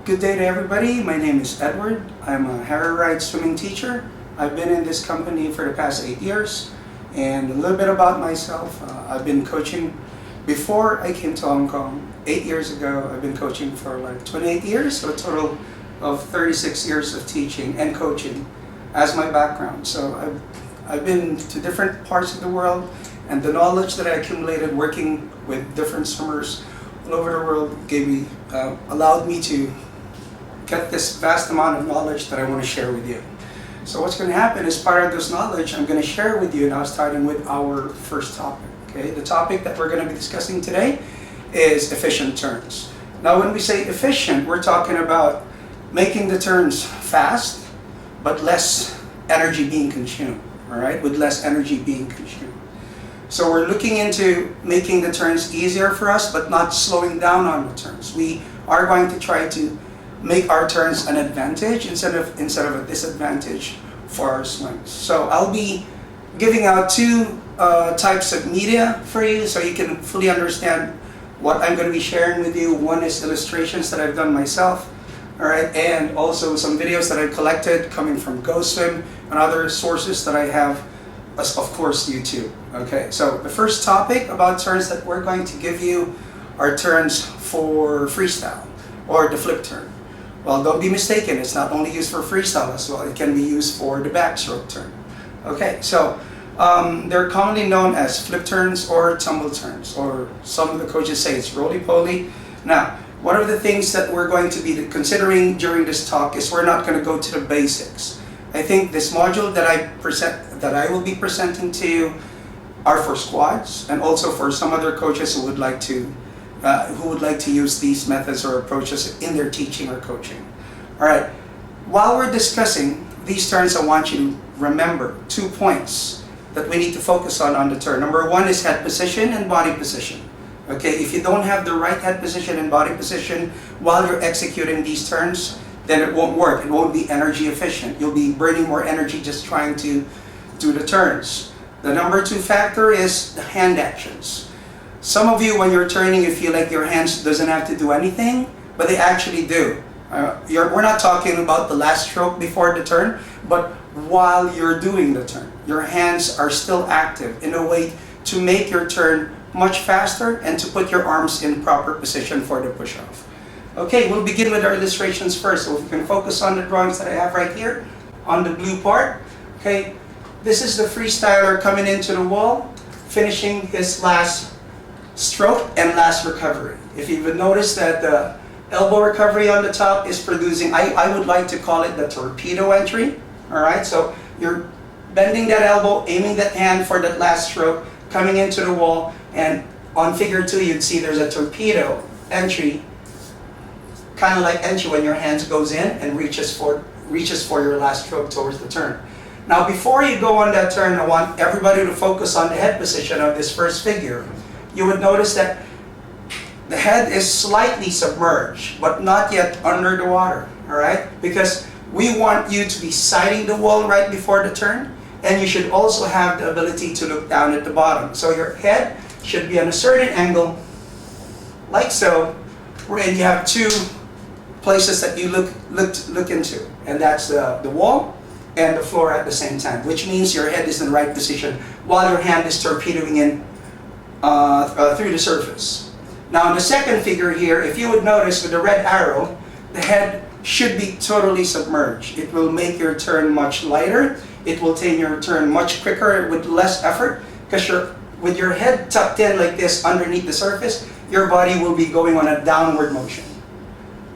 Good day to everybody. My name is Edward. I'm a Harry Wright swimming teacher. I've been in this company for the past 8 years. And a little bit about myself. I've been coaching before I came to Hong Kong. 8 years ago, I've been coaching for like 28 years, so a total of 36 years of teaching and coaching as my background. So I've been to different parts of the world, and the knowledge that I accumulated working with different swimmers all over the world allowed me to get this vast amount of knowledge that I want to share with you. So what's going to happen is part of this knowledge I'm going to share with you now, starting with our first topic. Okay, the topic that we're going to be discussing today is efficient turns. Now when we say efficient, we're talking about making the turns fast but less energy being consumed, all right, with less energy being consumed. So we're looking into making the turns easier for us but not slowing down on the turns. We are going to try to make our turns an advantage instead of a disadvantage for our swings. So I'll be giving out two types of media for you so you can fully understand what I'm going to be sharing with you. One is illustrations that I've done myself, all right, and also some videos that I've collected coming from GoSwim and other sources that I have, as of course YouTube. Okay, so the first topic about turns that we're going to give you are turns for freestyle or the flip turn. Well, don't be mistaken, it's not only used for freestyle as well, it can be used for the backstroke turn. Okay, so they're commonly known as flip turns or tumble turns, or some of the coaches say it's roly-poly. Now, one of the things that we're going to be considering during this talk is we're not going to go to the basics. I think this module that I will be presenting to you are for squads and also for some other coaches who would like to use these methods or approaches in their teaching or coaching. All right, while we're discussing these turns, I want you to remember 2 points that we need to focus on the turn. Number one is head position and body position. Okay, if you don't have the right head position and body position while you're executing these turns, then it won't work. It won't be energy efficient. You'll be burning more energy just trying to do the turns. The number two factor is the hand actions. Some of you, when you're turning, you feel like your hands doesn't have to do anything, but they actually do. We're not talking about the last stroke before the turn, but while you're doing the turn, your hands are still active in a way to make your turn much faster and to put your arms in proper position for the push-off. Okay, we'll begin with our illustrations first. So if you can focus on the drawings that I have right here on the blue part. Okay, this is the freestyler coming into the wall, finishing his last stroke and last recovery. If you would notice that the elbow recovery on the top is producing, I would like to call it the torpedo entry. All right, so you're bending that elbow, aiming that hand for that last stroke, coming into the wall, and on figure 2 you'd see there's a torpedo entry, kind of like entry when your hands goes in and reaches for your last stroke towards the turn. Now before you go on that turn, I want everybody to focus on the head position of this first figure. You would notice that the head is slightly submerged, but not yet under the water, all right? Because we want you to be sighting the wall right before the turn, and you should also have the ability to look down at the bottom. So your head should be on a certain angle, like so, and you have 2 places that you look into, and that's the wall and the floor at the same time, which means your head is in the right position while your hand is torpedoing in through the surface. Now in the second figure here, if you would notice with the red arrow, the head should be totally submerged. It will make your turn much lighter. It will take your turn much quicker with less effort, because with your head tucked in like this underneath the surface, your body will be going on a downward motion.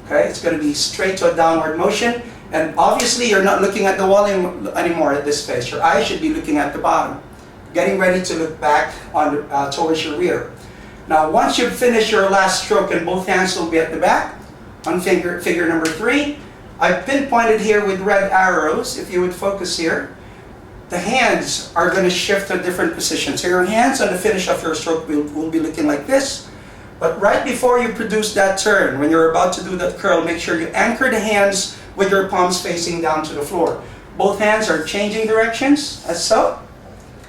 Okay, it's going to be straight to a downward motion, and obviously you're not looking at the wall anymore at this phase. Your eyes should be looking at the bottom, getting ready to look back on towards your rear. Now once you've finished your last stroke and both hands will be at the back, on figure number 3, I've pinpointed here with red arrows. If you would focus here, the hands are going to shift to a different position. So your hands on the finish of your stroke will be looking like this. But right before you produce that turn, when you're about to do that curl, make sure you anchor the hands with your palms facing down to the floor. Both hands are changing directions, as so.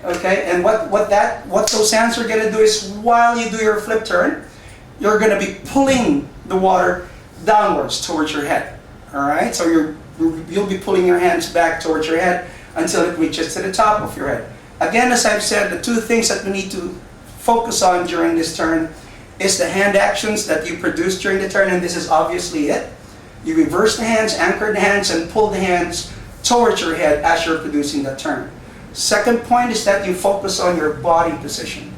Okay, and what those hands are going to do is, while you do your flip turn, you're going to be pulling the water downwards towards your head. All right, so you'll be pulling your hands back towards your head until it reaches to the top of your head. Again, as I've said, the two things that we need to focus on during this turn is the hand actions that you produce during the turn, and this is obviously it. You reverse the hands, anchor the hands, and pull the hands towards your head as you're producing the turn. Second point is that you focus on your body position.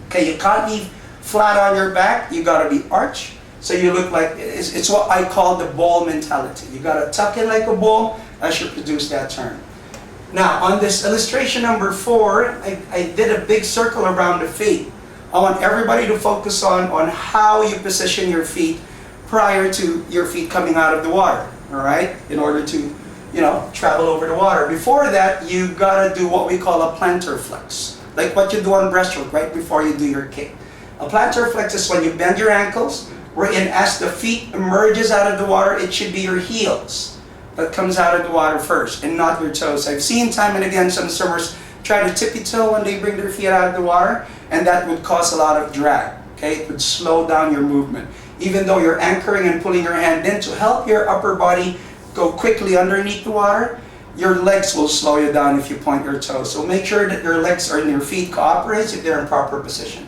Okay, you can't be flat on your back, you gotta be arched. So you look like, it's what I call the ball mentality. You gotta tuck in like a ball as you produce that turn. Now, on this illustration number 4, I did a big circle around the feet. I want everybody to focus on how you position your feet prior to your feet coming out of the water, all right? In order to, travel over the water. Before that, you gotta do what we call a plantar flex, like what you do on breaststroke right before you do your kick. A plantar flex is when you bend your ankles, wherein as the feet emerges out of the water, it should be your heels that comes out of the water first and not your toes. I've seen time and again some swimmers try to tippy toe when they bring their feet out of the water, and that would cause a lot of drag. Okay, it would slow down your movement. Even though you're anchoring and pulling your hand in to help your upper body go quickly underneath the water, your legs will slow you down if you point your toes. So make sure that your legs and your feet cooperate if they're in proper position.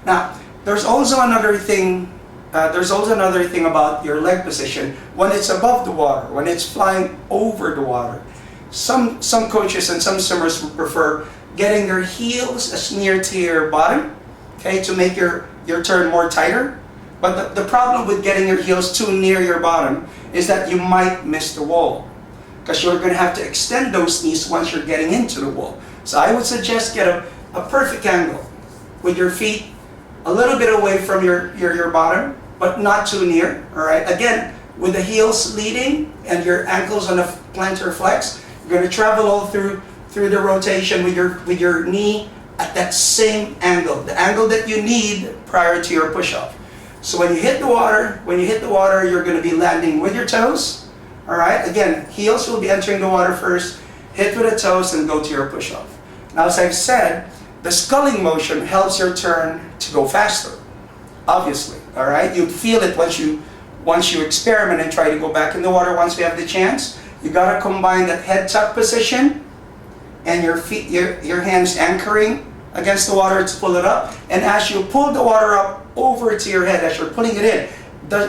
Now, there's also another thing about your leg position when it's above the water, when it's flying over the water. Some coaches and some swimmers would prefer getting their heels as near to your bottom, okay, to make your turn more tighter. But the problem with getting your heels too near your bottom is that you might miss the wall, because you're going to have to extend those knees once you're getting into the wall. So I would suggest get a perfect angle with your feet a little bit away from your bottom, but not too near, all right? Again, with the heels leading and your ankles on the plantar flex, you're going to travel all through the rotation with your knee at that same angle, the angle that you need prior to your push-off. So when you hit the water, you're going to be landing with your toes, all right? Again, heels will be entering the water first, hit with the toes, and go to your push-off. Now, as I've said, the sculling motion helps your turn to go faster, obviously, all right? You feel it once you experiment and try to go back in the water once we have the chance. You got to combine that head tuck position and your feet, your hands anchoring against the water to pull it up. And as you pull the water up over to your head, as you're putting it in,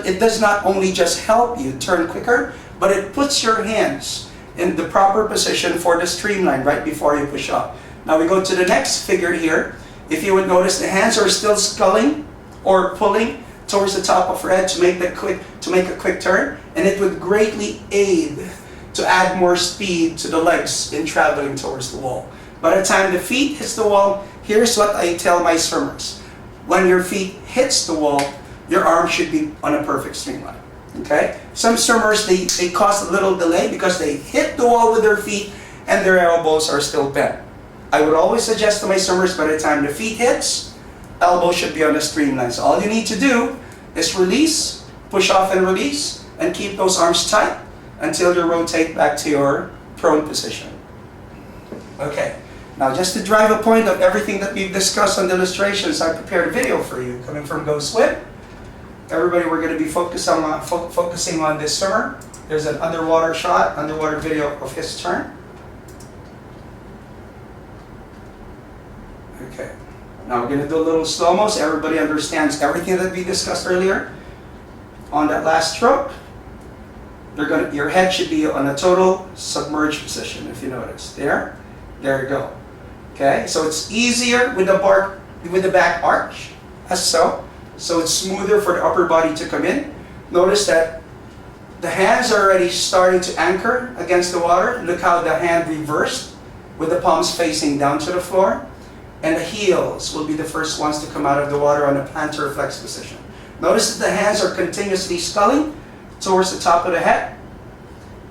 it does not only just help you turn quicker, but it puts your hands in the proper position for the streamline right before you push up. Now we go to the next figure here. If you would notice, the hands are still sculling or pulling towards the top of your head to make a quick turn, and it would greatly aid to add more speed to the legs in traveling towards the wall. By the time the feet hits the wall, here's what I tell my swimmers. When your feet hits the wall, your arms should be on a perfect streamline. Okay? Some swimmers, they cause a little delay because they hit the wall with their feet and their elbows are still bent. I would always suggest to my swimmers, by the time the feet hits, elbow should be on the streamline. So all you need to do is release, push off and release, and keep those arms tight until you rotate back to your prone position. Okay, now just to drive a point of everything that we've discussed on the illustrations, I prepared a video for you coming from Go Swim. Everybody, we're going to be focusing on this swimmer. There's an underwater video of his turn. Okay, now we're going to do a little slow-mo so everybody understands everything that we discussed earlier. On that last stroke, your head should be on a total submerged position, if you notice. There you go. Okay, so it's easier with the back arch, as so. So it's smoother for the upper body to come in. Notice that the hands are already starting to anchor against the water. Look how the hand reversed with the palms facing down to the floor. And the heels will be the first ones to come out of the water on a plantar flex position. Notice that the hands are continuously sculling towards the top of the head.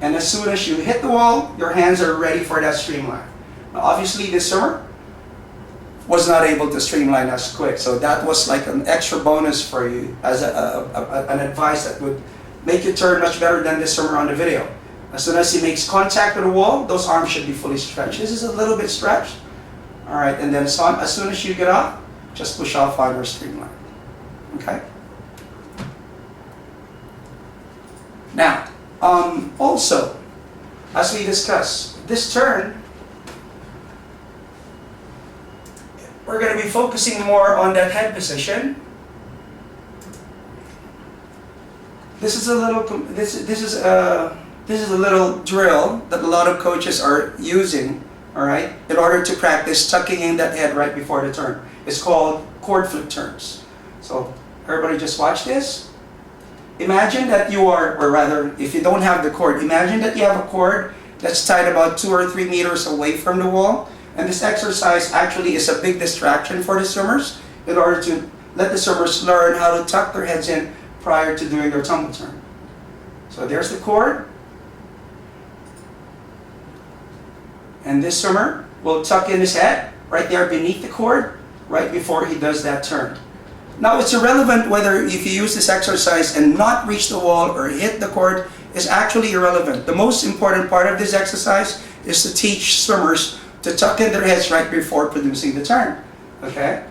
And as soon as you hit the wall, your hands are ready for that streamline. Now obviously this swimmer was not able to streamline as quick, so that was like an extra bonus for you as an advice that would make you turn much better than this swimmer on the video. As soon as he makes contact with the wall, those arms should be fully stretched. This is a little bit stretched. All right, and then as soon as you get off, just push off on your streamline. Okay? Now, also, as we discussed, this turn, we're going to be focusing more on that head position. This is a little drill that a lot of coaches are using, all right, in order to practice tucking in that head right before the turn. It's called cord flip turns. So everybody just watch this. Imagine that you are, or rather, if you don't have the cord, imagine that you have a cord that's tied about 2 or 3 meters away from the wall. And this exercise actually is a big distraction for the swimmers in order to let the swimmers learn how to tuck their heads in prior to doing their tumble turn. So there's the cord. And this swimmer will tuck in his head right there beneath the cord right before he does that turn. Now it's irrelevant whether if you use this exercise and not reach the wall or hit the cord, is actually irrelevant. The most important part of this exercise is to teach swimmers to tuck in their heads right before producing the turn. Okay?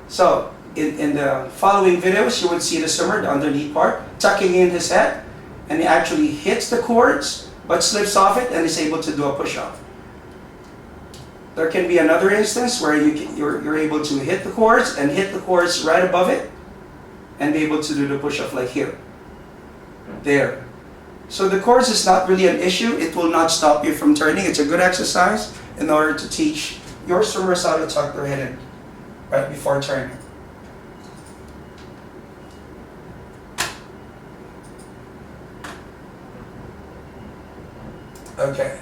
So in the following videos, you would see the swimmer, the underneath part, tucking in his head, and he actually hits the cords but slips off it and is able to do a push-off. There can be another instance where you're able to hit the cords and hit the cords right above it and be able to do the push-off like here. There. So the cords is not really an issue. It will not stop you from turning. It's a good exercise in order to teach your swimmers how to tuck their head in right before turning. Okay.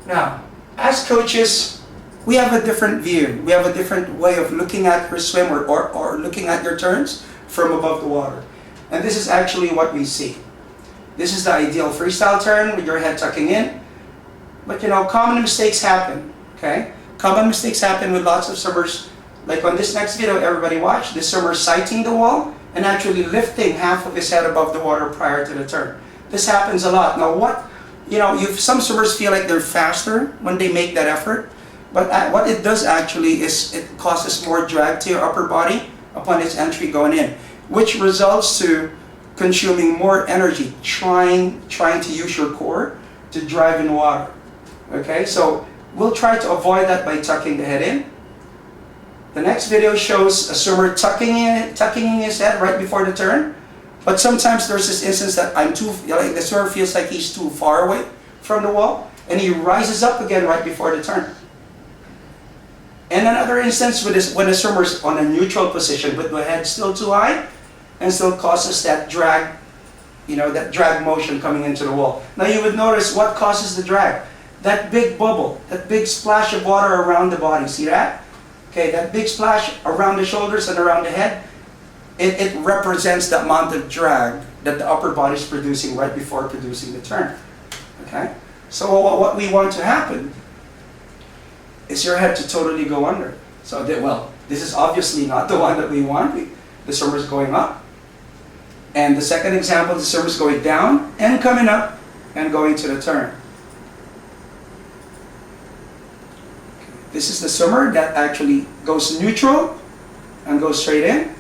Now, as coaches, we have a different view. We have a different way of looking at your swim or looking at your turns from above the water. And this is actually what we see. This is the ideal freestyle turn with your head tucking in. But you know, common mistakes happen, okay? Common mistakes happen with lots of swimmers. Like on this next video, everybody watch, this swimmer sighting the wall and actually lifting half of his head above the water prior to the turn. This happens a lot. Now some swimmers feel like they're faster when they make that effort. But what it does actually is it causes more drag to your upper body upon its entry going in, which results to consuming more energy, trying to use your core to drive in water. Okay, so we'll try to avoid that by tucking the head in. The next video shows a swimmer tucking in his head right before the turn. But sometimes there's this instance that the swimmer feels like he's too far away from the wall, and he rises up again right before the turn. And another instance when the swimmer's on a neutral position with the head still too high and still causes that drag, that drag motion coming into the wall. Now you would notice what causes the drag. That big bubble, that big splash of water around the body. See that? Okay, that big splash around the shoulders and around the head, it represents the amount of drag that the upper body is producing right before producing the turn. Okay? So what we want to happen is your head to totally go under. So this is obviously not the one that we want. The swimmer is going up. And the second example, the swimmer is going down and coming up and going to the turn. This is the swimmer that actually goes neutral and goes straight in.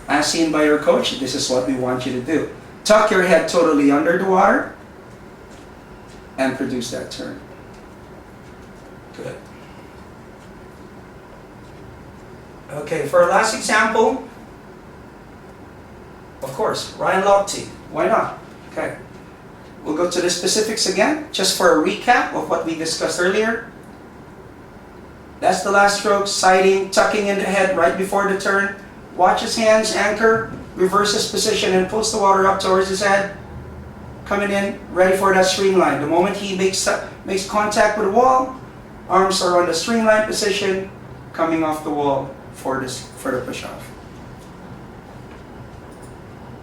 As seen by your coach, this is what we want you to do. Tuck your head totally under the water and produce that turn. Good. Okay, for our last example, of course, Ryan Lochte. Why not? Okay. We'll go to the specifics again, just for a recap of what we discussed earlier. That's the last stroke, sighting, tucking in the head right before the turn. Watch his hands, anchor, reverse his position, and pulls the water up towards his head. Coming in, ready for that streamline. The moment he makes contact with the wall, arms are on the streamline position, coming off the wall for the push-off.